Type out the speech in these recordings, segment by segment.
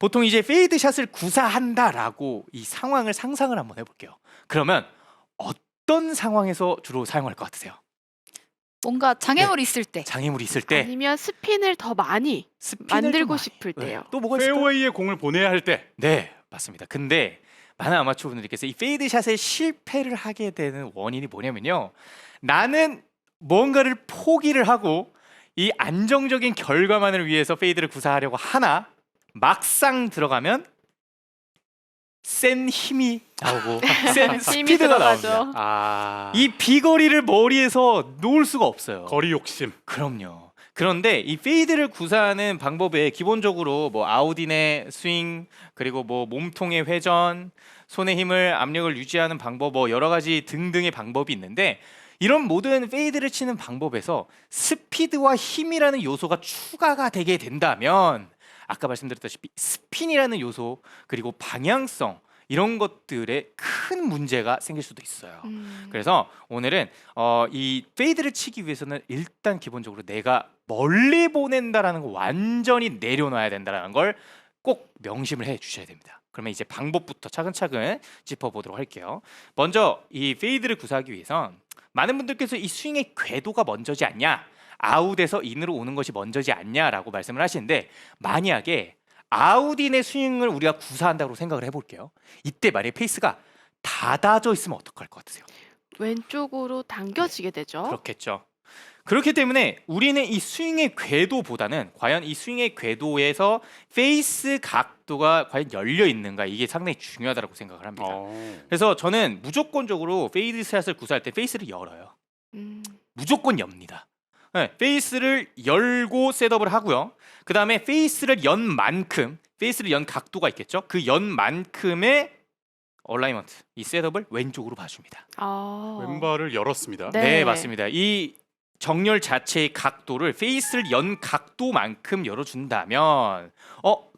보통 이제 페이드 샷을 구사한다라고 이 상황을 상상을 한번 해볼게요. 그러면 어떤 상황에서 주로 사용할 것 같으세요? 뭔가 장애물이 있을 때. 장애물이 있을 때 아니면 스핀을 더 많이 스핀을 만들고 좀 싶을 많이. 때요. 또 뭐가 있을까요? 페어웨이에 공을 보내야 할 때. 네, 맞습니다. 근데 많은 아마추어 분들께서 이 페이드 샷에 실패를 하게 되는 원인이 뭐냐면요. 나는 뭔가를 포기를 하고 이 안정적인 결과만을 위해서 페이드를 구사하려고 하나 막상 들어가면 센 힘이 나오고 센 힘이 스피드가 들어가죠. 나옵니다. 아. 이 비거리를 머리에서 놓을 수가 없어요. 거리 욕심. 그럼요. 그런데 이 페이드를 구사하는 방법에 기본적으로 뭐 아웃인의 스윙, 그리고 뭐 몸통의 회전, 손의 힘을 압력을 유지하는 방법, 뭐 여러 가지 등등의 방법이 있는데, 이런 모든 페이드를 치는 방법에서 스피드와 힘이라는 요소가 추가가 되게 된다면 아까 말씀드렸다시피 스핀이라는 요소, 그리고 방향성, 이런 것들에 큰 문제가 생길 수도 있어요. 그래서 오늘은 이 페이드를 치기 위해서는 일단 기본적으로 내가 멀리 보낸다라는 거 완전히 내려놔야 된다는 걸 꼭 명심을 해 주셔야 됩니다. 그러면 이제 방법부터 차근차근 짚어보도록 할게요. 먼저 이 페이드를 구사하기 위해선 많은 분들께서 이 스윙의 궤도가 먼저지 않냐, 아웃에서 인으로 오는 것이 먼저지 않냐라고 말씀을 하시는데, 만약에 아웃인의 스윙을 우리가 구사한다고 생각을 해볼게요. 이때 만약에 페이스가 닫아져 있으면 어떡할 것 같으세요? 왼쪽으로 당겨지게 되죠. 그렇겠죠. 그렇기 때문에 우리는 이 스윙의 궤도보다는 과연 이 스윙의 궤도에서 페이스 각도가 과연 열려 있는가, 이게 상당히 중요하다고 생각을 합니다. 그래서 저는 무조건적으로 페이드 샷을 구사할 때 페이스를 열어요. 무조건 엽니다. 네, 페이스를 열고 셋업을 하고요. 그 다음에 페이스를 연 만큼, 페이스를 연 각도가 있겠죠. 그 연 만큼의 얼라이먼트, 이 셋업을 왼쪽으로 봐줍니다. 왼발을 열었습니다. 네. 네, 맞습니다. 이 정렬 자체의 각도를 페이스를 연 각도만큼 열어준다면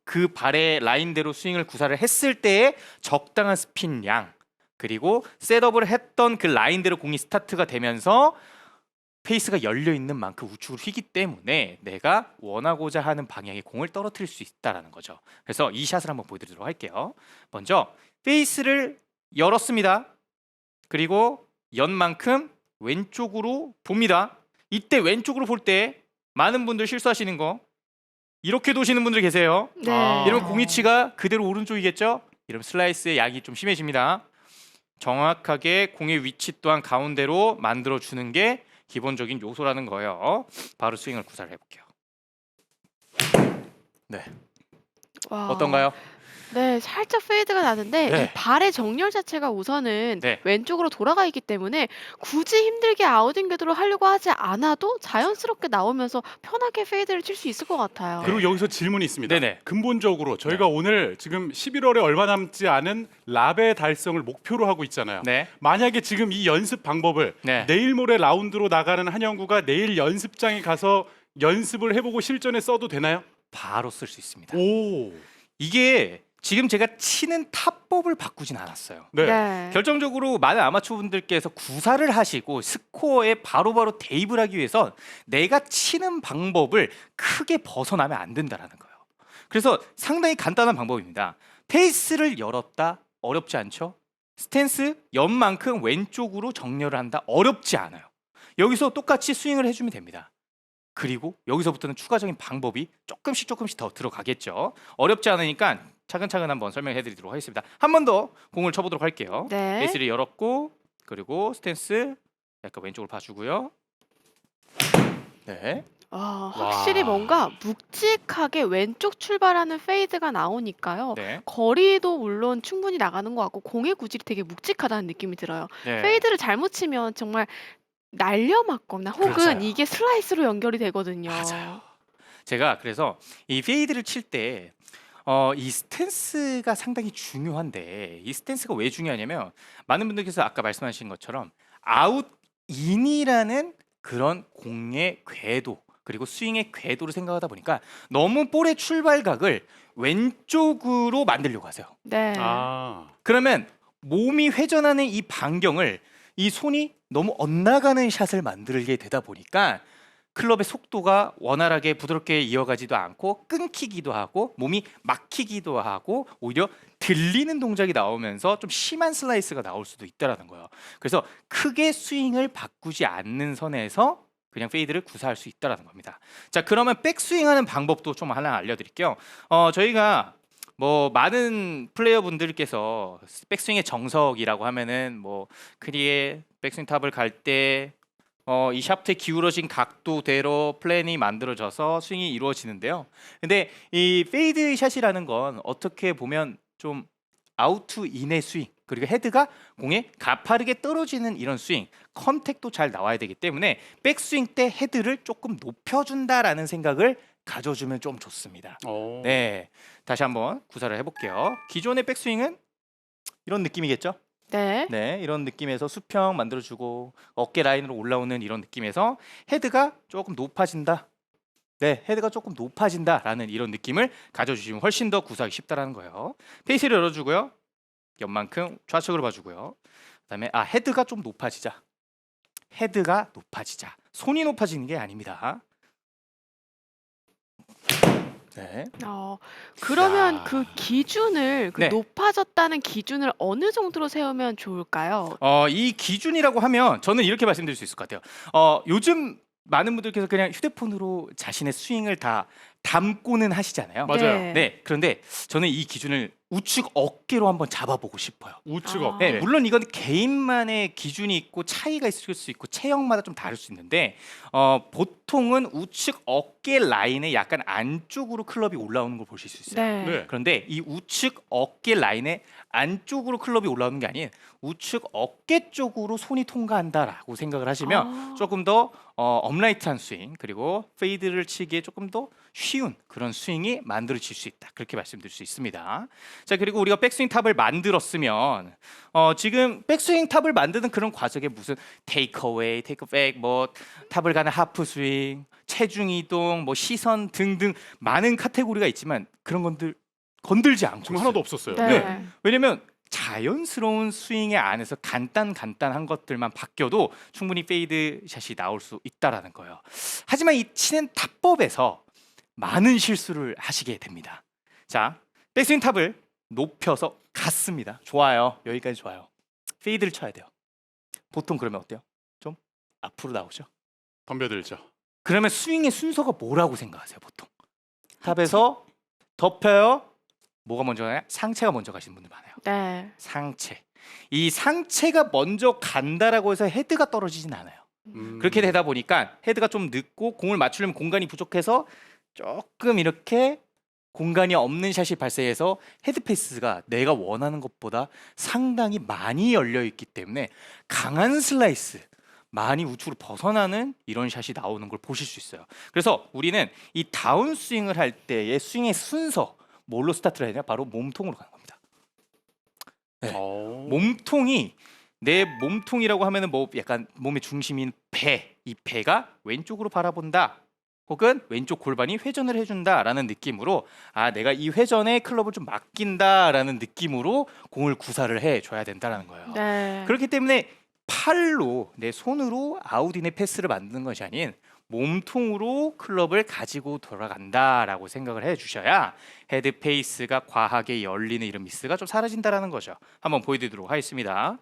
그 발의 라인대로 스윙을 구사를 했을 때의 적당한 스핀 양, 그리고 셋업을 했던 그 라인대로 공이 스타트가 되면서 페이스가 열려 있는 만큼 우측으로 휘기 때문에 내가 원하고자 하는 방향의 공을 떨어뜨릴 수 있다라는 거죠. 그래서 이 샷을 한번 보여드리도록 할게요. 먼저 페이스를 열었습니다. 그리고 연 만큼 왼쪽으로 봅니다. 이때 왼쪽으로 볼 때 많은 분들 실수하시는 거, 이렇게 도시는 분들 계세요. 네. 이러면 공 위치가 그대로 오른쪽이겠죠? 이러면 슬라이스의 약이 좀 심해집니다. 정확하게 공의 위치 또한 가운데로 만들어주는 게 기본적인 요소라는 거예요. 바로 스윙을 구사를 해볼게요. 네, 와. 어떤가요? 네, 살짝 페이드가 나는데 네. 이 발의 정렬 자체가 우선은 네. 왼쪽으로 돌아가 있기 때문에 굳이 힘들게 아웃인 궤도로 하려고 하지 않아도 자연스럽게 나오면서 편하게 페이드를 칠 수 있을 것 같아요. 그리고 여기서 질문이 있습니다. 네네. 근본적으로 저희가 오늘 지금 11월에 얼마 남지 않은 라베 달성을 목표로 하고 있잖아요. 네. 만약에 지금 이 연습 방법을 네. 내일 모레 라운드로 나가는 한영구가 내일 연습장에 가서 연습을 해보고 실전에 써도 되나요? 바로 쓸 수 있습니다. 오. 이게 지금 제가 치는 타법을 바꾸진 않았어요. 네. 네. 결정적으로 많은 아마추어 분들께서 구사를 하시고 스코어에 바로바로 대입을 하기 위해선 내가 치는 방법을 크게 벗어나면 안 된다라는 거예요. 그래서 상당히 간단한 방법입니다. 페이스를 열었다, 어렵지 않죠? 스탠스 연만큼 왼쪽으로 정렬을 한다, 어렵지 않아요. 여기서 똑같이 스윙을 해주면 됩니다. 그리고 여기서부터는 추가적인 방법이 조금씩 더 들어가겠죠. 어렵지 않으니까 차근차근 한번 설명해 드리도록 하겠습니다. 한 번 더 공을 쳐보도록 할게요. 네. 베이스를 열었고, 그리고 스탠스 약간 왼쪽으로 봐주고요. 네. 확실히 와. 뭔가 묵직하게 왼쪽 출발하는 페이드가 나오니까요. 네. 거리도 물론 충분히 나가는 것 같고 공의 구질이 되게 묵직하다는 느낌이 들어요. 네. 페이드를 잘못 치면 정말 날려맞거나 혹은 그렇죠. 이게 슬라이스로 연결이 되거든요. 맞아요. 제가 그래서 이 페이드를 칠 때 이 스탠스가 상당히 중요한데, 이 스탠스가 왜 중요하냐면 많은 분들께서 아까 말씀하신 것처럼 아웃인이라는 그런 공의 궤도, 그리고 스윙의 궤도를 생각하다 보니까 너무 볼의 출발각을 왼쪽으로 만들려고 하세요. 네. 그러면 몸이 회전하는 이 반경을 이 손이 너무 엇나가는 샷을 만들게 되다 보니까 클럽의 속도가 원활하게 부드럽게 이어가지도 않고 끊기기도 하고 몸이 막히기도 하고 오히려 들리는 동작이 나오면서 좀 심한 슬라이스가 나올 수도 있다라는 거예요. 그래서 크게 스윙을 바꾸지 않는 선에서 그냥 페이드를 구사할 수 있다라는 겁니다. 자, 그러면 백스윙하는 방법도 좀 하나 알려드릴게요. 저희가 뭐 많은 플레이어분들께서 백스윙의 정석이라고 하면은 뭐 크리에 백스윙 탑을 갈 때 이 샤프트의 기울어진 각도대로 플랜이 만들어져서 스윙이 이루어지는데요. 근데 이 페이드 샷이라는 건 어떻게 보면 좀 아웃 투 인의 스윙, 그리고 헤드가 공에 가파르게 떨어지는 이런 스윙, 컨택도 잘 나와야 되기 때문에 백스윙 때 헤드를 조금 높여준다라는 생각을 가져주면 좀 좋습니다. 오. 네, 다시 한번 구사를 해볼게요. 기존의 백스윙은 이런 느낌이겠죠? 네. 네, 이런 느낌에서 수평 만들어주고 어깨 라인으로 올라오는 이런 느낌에서 헤드가 조금 높아진다. 네, 헤드가 조금 높아진다라는 이런 느낌을 가져주시면 훨씬 더 구사하기 쉽다라는 거예요. 페이스를 열어주고요. 옆만큼 좌측으로 봐주고요. 그다음에 헤드가 좀 높아지자. 헤드가 높아지자. 손이 높아지는 게 아닙니다. 네. 그러면 야. 그 기준을 네. 높아졌다는 기준을 어느 정도로 세우면 좋을까요? 이 기준이라고 하면 저는 이렇게 말씀드릴 수 있을 것 같아요. 요즘 많은 분들께서 그냥 휴대폰으로 자신의 스윙을 다 담고는 하시잖아요. 맞아요. 네, 그런데 저는 이 기준을 우측 어깨로 한번 잡아보고 싶어요. 우측 아. 어깨. 네, 물론 이건 개인만의 기준이 있고 차이가 있을 수 있고 체형마다 좀 다를 수 있는데 보통은 우측 어깨 라인의 약간 안쪽으로 클럽이 올라오는 걸 보실 수 있어요. 네. 네. 그런데 이 우측 어깨 라인의 안쪽으로 클럽이 올라오는 게 아닌 우측 어깨 쪽으로 손이 통과한다라고 생각을 하시면 아. 조금 더 업라이트한 스윙, 그리고 페이드를 치기에 조금 더 쉬운 그런 스윙이 만들어질 수 있다, 그렇게 말씀드릴 수 있습니다. 자, 그리고 우리가 백스윙 탑을 만들었으면 지금 백스윙 탑을 만드는 그런 과정에 무슨 테이크어웨이, 테이크백, 뭐 탑을 가는 하프 스윙, 체중 이동, 뭐 시선 등등 많은 카테고리가 있지만 그런 건들 건들지 않고 지금 있어요. 하나도 없었어요. 네. 왜냐면 자연스러운 스윙의 안에서 간단한 것들만 바뀌어도 충분히 페이드 샷이 나올 수 있다라는 거예요. 하지만 이 치는 탑법에서 많은 실수를 하시게 됩니다. 자, 백스윙 탑을 높여서 갔습니다. 좋아요. 여기까지 좋아요. 페이드를 쳐야 돼요. 보통 그러면 어때요? 좀 앞으로 나오죠. 덤벼들죠. 그러면 스윙의 순서가 뭐라고 생각하세요, 보통? 탑에서 덮여요. 뭐가 먼저 가나요? 상체가 먼저 가시는 분들 많아요. 네. 상체. 이 상체가 먼저 간다라고 해서 헤드가 떨어지진 않아요. 그렇게 되다 보니까 헤드가 좀 늦고 공을 맞추려면 공간이 부족해서 조금 이렇게 공간이 없는 샷이 발생해서 헤드 페이스가 내가 원하는 것보다 상당히 많이 열려 있기 때문에 강한 슬라이스, 많이 우측으로 벗어나는 이런 샷이 나오는 걸 보실 수 있어요. 그래서 우리는 이 다운 스윙을 할 때의 스윙의 순서, 뭘로 스타트를 해야 되냐? 바로 몸통으로 가는 겁니다. 네. 몸통이, 내 몸통이라고 하면은 뭐 약간 몸의 중심인 배, 이 배가 왼쪽으로 바라본다, 혹은 왼쪽 골반이 회전을 해준다라는 느낌으로 내가 이 회전에 클럽을 좀 맡긴다라는 느낌으로 공을 구사를 해줘야 된다라는 거예요. 네. 그렇기 때문에 팔로, 내 손으로 아웃인의 패스를 만드는 것이 아닌 몸통으로 클럽을 가지고 돌아간다라고 생각을 해주셔야 헤드 페이스가 과하게 열리는 이런 미스가 좀 사라진다라는 거죠. 한번 보여드리도록 하겠습니다.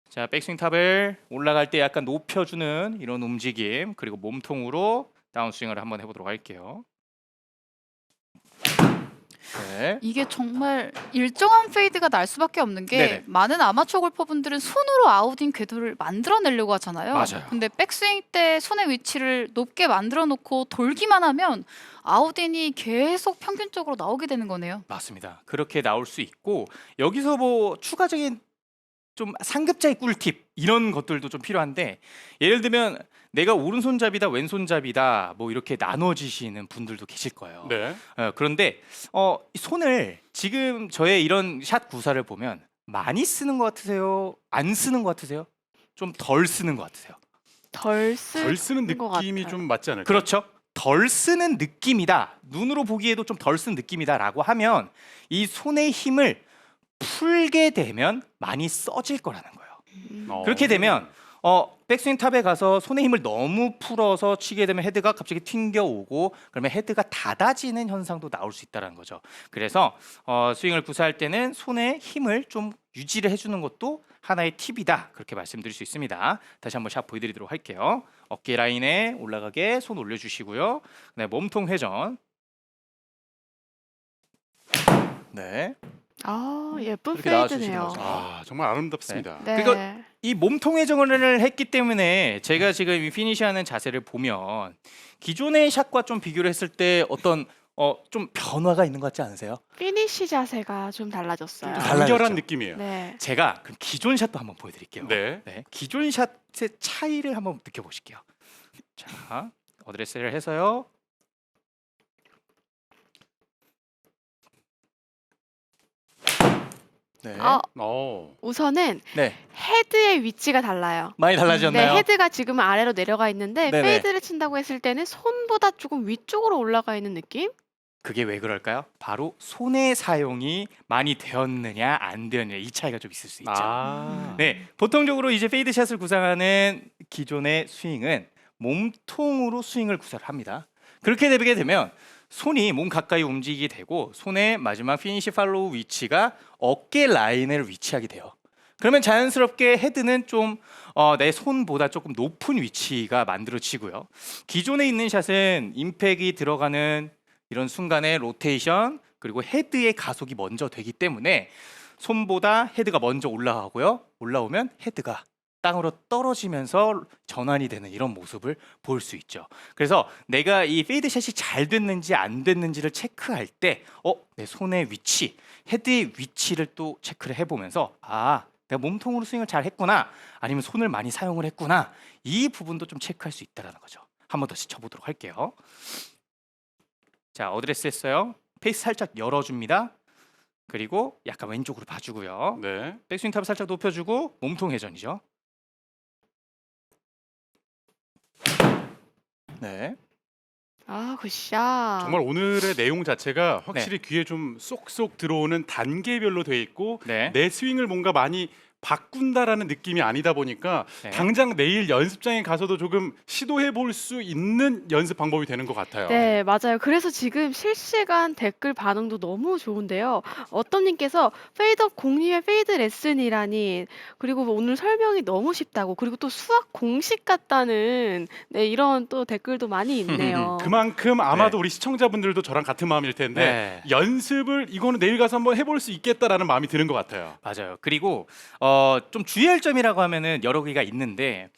자, 백스윙 탑을 올라갈 때 약간 높여주는 이런 움직임, 그리고 몸통으로 다운스윙을 한번 해보도록 할게요. 네. 이게 정말 일정한 페이드가 날 수밖에 없는 게 네네. 많은 아마추어 골퍼분들은 손으로 아웃인 궤도를 만들어내려고 하잖아요. 맞아요. 근데 백스윙 때 손의 위치를 높게 만들어 놓고 돌기만 하면 아웃인이 계속 평균적으로 나오게 되는 거네요. 맞습니다. 그렇게 나올 수 있고, 여기서 뭐 추가적인 좀 상급자의 꿀팁 이런 것들도 좀 필요한데, 예를 들면 내가 오른손잡이다 왼손잡이다 뭐 이렇게 나눠지시는 분들도 계실 거예요. 네. 그런데 이 손을 지금 저의 이런 샷 구사를 보면 많이 쓰는 것 같으세요? 안 쓰는 것 같으세요? 좀 덜 쓰는 것 같으세요? 덜 덜 쓰는 것 느낌이 같아요. 좀 맞지 않을까요? 그렇죠. 덜 쓰는 느낌이다. 눈으로 보기에도 좀 덜 쓰는 느낌이다라고 하면 이 손의 힘을 풀게 되면 많이 써질 거라는 거예요. 음. 어. 그렇게 되면 백스윙 탑에 가서 손의 힘을 너무 풀어서 치게 되면 헤드가 갑자기 튕겨오고 그러면 헤드가 닫아지는 현상도 나올 수 있다는 거죠. 그래서 스윙을 구사할 때는 손의 힘을 좀 유지를 해주는 것도 하나의 팁이다. 그렇게 말씀드릴 수 있습니다. 다시 한번 샷 보여드리도록 할게요. 어깨 라인에 올라가게 손 올려주시고요. 네, 몸통 회전. 네. 아, 예쁜 이렇게 나와주시는 페이드네요. 거죠. 아, 정말 아름답습니다. 네. 그러니까 이 몸통 회전을 했기 때문에 제가 지금 이 피니시하는 자세를 보면 기존의 샷과 좀 비교를 했을 때 어떤 좀 변화가 있는 것 같지 않으세요? 피니시 자세가 좀 달라졌어요. 달라졌죠. 간결한 느낌이에요. 네. 제가 그럼 기존 샷도 한번 보여드릴게요. 네. 기존 샷의 차이를 한번 느껴보실게요. 자, 어드레스를 해서요. 네. 우선은 네. 헤드의 위치가 달라요. 많이 달라졌나요? 네, 헤드가 지금 아래로 내려가 있는데 네네. 페이드를 친다고 했을 때는 손보다 조금 위쪽으로 올라가 있는 느낌? 그게 왜 그럴까요? 바로 손의 사용이 많이 되었느냐 안 되었느냐 이 차이가 좀 있을 수 있죠. 아. 네, 보통적으로 이제 페이드샷을 구사하는 기존의 스윙은 몸통으로 스윙을 구사를 합니다. 그렇게 되게 되면 손이 몸 가까이 움직이게 되고 손의 마지막 피니시 팔로우 위치가 어깨 라인을 위치하게 돼요. 그러면 자연스럽게 헤드는 좀 내 손보다 조금 높은 위치가 만들어지고요. 기존에 있는 샷은 임팩이 들어가는 이런 순간에 로테이션 그리고 헤드의 가속이 먼저 되기 때문에 손보다 헤드가 먼저 올라가고요. 올라오면 헤드가 땅으로 떨어지면서 전환이 되는 이런 모습을 볼 수 있죠. 그래서 내가 이 페이드샷이 잘 됐는지 안 됐는지를 체크할 때 내 손의 위치, 헤드의 위치를 또 체크를 해보면서 내가 몸통으로 스윙을 잘 했구나 아니면 손을 많이 사용을 했구나 이 부분도 좀 체크할 수 있다는 거죠. 한 번 더 쳐보도록 할게요. 자, 어드레스 했어요. 페이스 살짝 열어줍니다. 그리고 약간 왼쪽으로 봐주고요. 네. 백스윙 탑을 살짝 높여주고 몸통 회전이죠. 네. 아, 굿샷. 정말 오늘의 내용 자체가 확실히 귀에 좀 쏙쏙 들어오는 단계별로 돼 있고 네. 내 스윙을 뭔가 많이 바꾼다라는 느낌이 아니다 보니까 네. 당장 내일 연습장에 가서도 조금 시도해 볼 수 있는 연습 방법이 되는 것 같아요. 네, 맞아요. 그래서 지금 실시간 댓글 반응도 너무 좋은데요. 어떤 님께서 페이드업 공님의 페이드 레슨이라니, 그리고 오늘 설명이 너무 쉽다고, 그리고 또 수학 공식 같다는, 네, 이런 또 댓글도 많이 있네요. 그만큼 아마도 우리 시청자분들도 저랑 같은 마음일 텐데 네. 연습을 이거는 내일 가서 한번 해볼 수 있겠다라는 마음이 드는 것 같아요. 맞아요. 그리고 좀 주의할 점이라고 하면은 여러 개가 있는데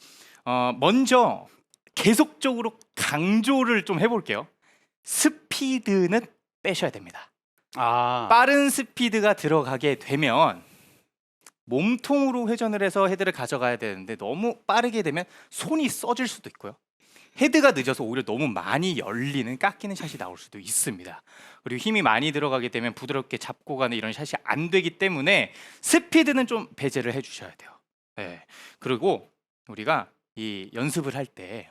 먼저 계속적으로 강조를 좀 해볼게요. 스피드는 빼셔야 됩니다. 빠른 스피드가 들어가게 되면 몸통으로 회전을 해서 헤드를 가져가야 되는데 너무 빠르게 되면 손이 써질 수도 있고요. 헤드가 늦어서 오히려 너무 많이 열리는 깎이는 샷이 나올 수도 있습니다. 그리고 힘이 많이 들어가게 되면 부드럽게 잡고 가는 이런 샷이 안 되기 때문에 스피드는 좀 배제를 해주셔야 돼요. 네. 그리고 우리가 이 연습을 할 때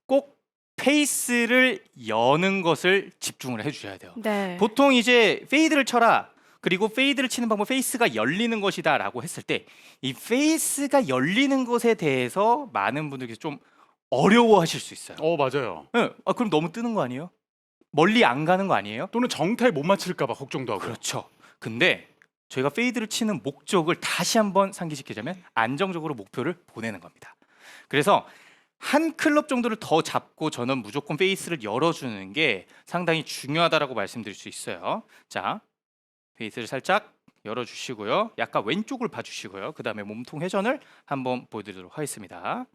꼭 페이스를 여는 것을 집중을 해주셔야 돼요. 네. 보통 이제 페이드를 쳐라. 그리고 페이드를 치는 방법 페이스가 열리는 것이다라고 했을 때 이 페이스가 열리는 것에 대해서 많은 분들께서 좀 어려워하실 수 있어요. 맞아요. 네. 그럼 너무 뜨는 거 아니에요? 멀리 안 가는 거 아니에요? 또는 정타에 못 맞힐까 봐 걱정도 하고. 그렇죠. 근데 저희가 페이드를 치는 목적을 다시 한번 상기시키자면 안정적으로 목표를 보내는 겁니다. 그래서 한 클럽 정도를 더 잡고 저는 무조건 페이스를 열어주는 게 상당히 중요하다라고 말씀드릴 수 있어요. 자, 페이스를 살짝 열어주시고요. 약간 왼쪽을 봐주시고요. 그 다음에 몸통 회전을 한번 보여드리도록 하겠습니다.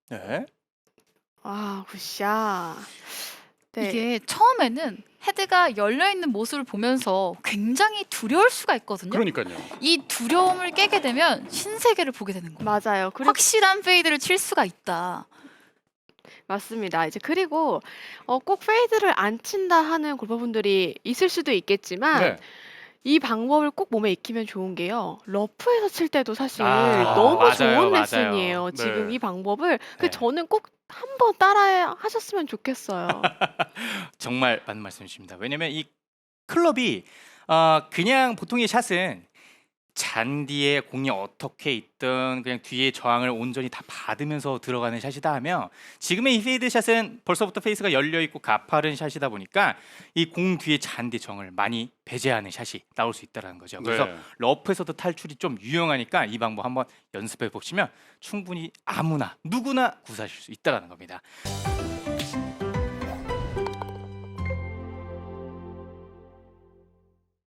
네. 아, 굿샷. 네. 이게 처음에는 헤드가 열려 있는 모습을 보면서 굉장히 두려울 수가 있거든요. 그러니까요. 이 두려움을 깨게 되면 신세계를 보게 되는 거예요. 맞아요. 그리고 확실한 페이드를 칠 수가 있다. 맞습니다. 이제 그리고 꼭 페이드를 안 친다 하는 골퍼분들이 있을 수도 있겠지만 네. 이 방법을 꼭 몸에 익히면 좋은 게요. 러프에서 칠 때도 사실 아, 너무 맞아요, 좋은 맞아요. 레슨이에요. 네. 지금 이 방법을 네. 저는 꼭 한번 따라 하셨으면 좋겠어요. 정말 맞는 말씀이십니다. 왜냐면 이 클럽이 그냥 보통의 샷은 잔디에 공이 어떻게 있든 그냥 뒤에 저항을 온전히 다 받으면서 들어가는 샷이다 하면 지금의 이 페이드 샷은 벌써부터 페이스가 열려 있고 가파른 샷이다 보니까 이 공 뒤에 잔디 정을 많이 배제하는 샷이 나올 수 있다는 거죠. 그래서 네. 러프에서도 탈출이 좀 유용하니까 이 방법 한번 연습해 보시면 충분히 아무나 누구나 구사하실 수 있다는 겁니다.